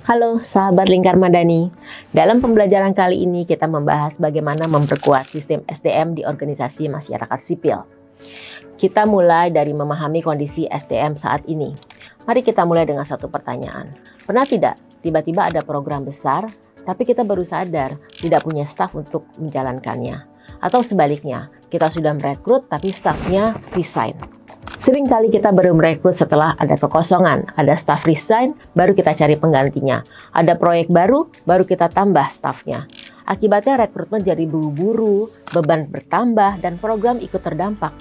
Halo sahabat Lingkar Madani. Dalam pembelajaran kali ini kita membahas bagaimana memperkuat sistem SDM di organisasi masyarakat sipil. Kita mulai dari memahami kondisi SDM saat ini. Mari kita mulai dengan satu pertanyaan. Pernah tidak tiba-tiba ada program besar, tapi kita baru sadar tidak punya staf untuk menjalankannya? Atau sebaliknya, kita sudah merekrut tapi stafnya resign. Seringkali kita baru merekrut setelah ada kekosongan, ada staff resign, baru kita cari penggantinya. Ada proyek baru, baru kita tambah staffnya. Akibatnya rekrutmen jadi buru-buru, beban bertambah, dan program ikut terdampak.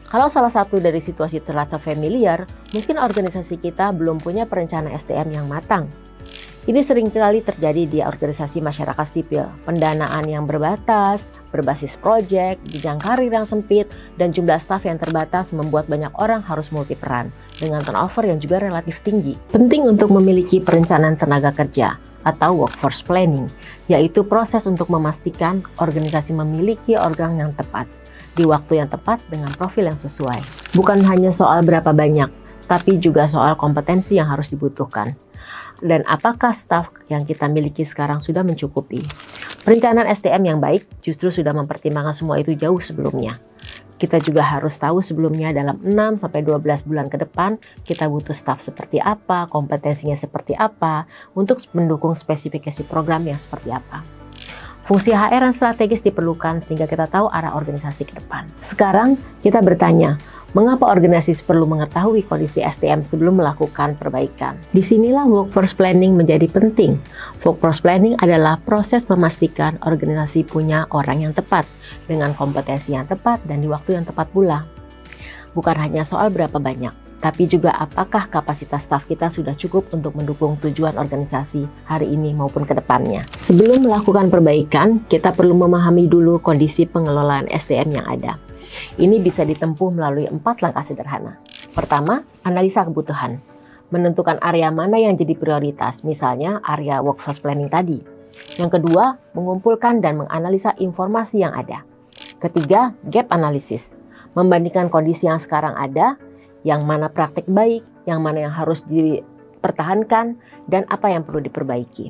Kalau salah satu dari situasi terasa familiar, mungkin organisasi kita belum punya perencanaan SDM yang matang. Ini seringkali terjadi di organisasi masyarakat sipil. Pendanaan yang berbatas, berbasis proyek, jenjang karir yang sempit, dan jumlah staf yang terbatas membuat banyak orang harus multiperan dengan turnover yang juga relatif tinggi. Penting untuk memiliki perencanaan tenaga kerja atau workforce planning, yaitu proses untuk memastikan organisasi memiliki organ yang tepat di waktu yang tepat dengan profil yang sesuai. Bukan hanya soal berapa banyak, tapi juga soal kompetensi yang harus dibutuhkan. Dan apakah staf yang kita miliki sekarang sudah mencukupi? Perencanaan SDM yang baik justru sudah mempertimbangkan semua itu jauh sebelumnya. Kita juga harus tahu sebelumnya dalam 6-12 bulan ke depan kita butuh staf seperti apa, kompetensinya seperti apa, untuk mendukung spesifikasi program yang seperti apa. Fungsi HR yang strategis diperlukan sehingga kita tahu arah organisasi ke depan. Sekarang kita bertanya, mengapa organisasi perlu mengetahui kondisi SDM sebelum melakukan perbaikan? Disinilah workforce planning menjadi penting. Workforce planning adalah proses memastikan organisasi punya orang yang tepat, dengan kompetensi yang tepat dan di waktu yang tepat pula. Bukan hanya soal berapa banyak, tapi juga apakah kapasitas staf kita sudah cukup untuk mendukung tujuan organisasi hari ini maupun ke depannya. Sebelum melakukan perbaikan, kita perlu memahami dulu kondisi pengelolaan SDM yang ada. Ini bisa ditempuh melalui 4 langkah sederhana. Pertama, analisa kebutuhan. Menentukan area mana yang jadi prioritas, misalnya area workforce planning tadi. Yang kedua, mengumpulkan dan menganalisa informasi yang ada. Ketiga, gap analysis. Membandingkan kondisi yang sekarang ada, yang mana praktik baik, yang mana yang harus dipertahankan, dan apa yang perlu diperbaiki.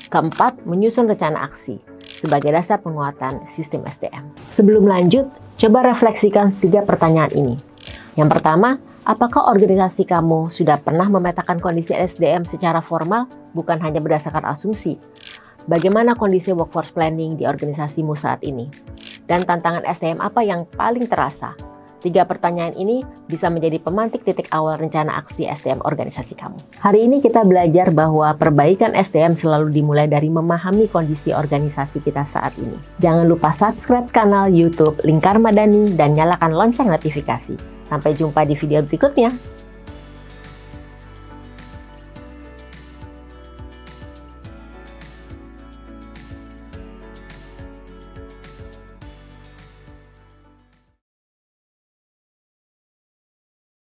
Keempat, menyusun rencana aksi sebagai dasar penguatan sistem SDM. Sebelum lanjut, coba refleksikan 3 pertanyaan ini. Yang pertama, apakah organisasi kamu sudah pernah memetakan kondisi SDM secara formal, bukan hanya berdasarkan asumsi? Bagaimana kondisi workforce planning di organisasimu saat ini? Dan tantangan SDM apa yang paling terasa? 3 pertanyaan ini bisa menjadi pemantik titik awal rencana aksi SDM organisasi kamu. Hari ini kita belajar bahwa perbaikan SDM selalu dimulai dari memahami kondisi organisasi kita saat ini. Jangan lupa subscribe kanal YouTube Lingkar Madani dan nyalakan lonceng notifikasi. Sampai jumpa di video berikutnya.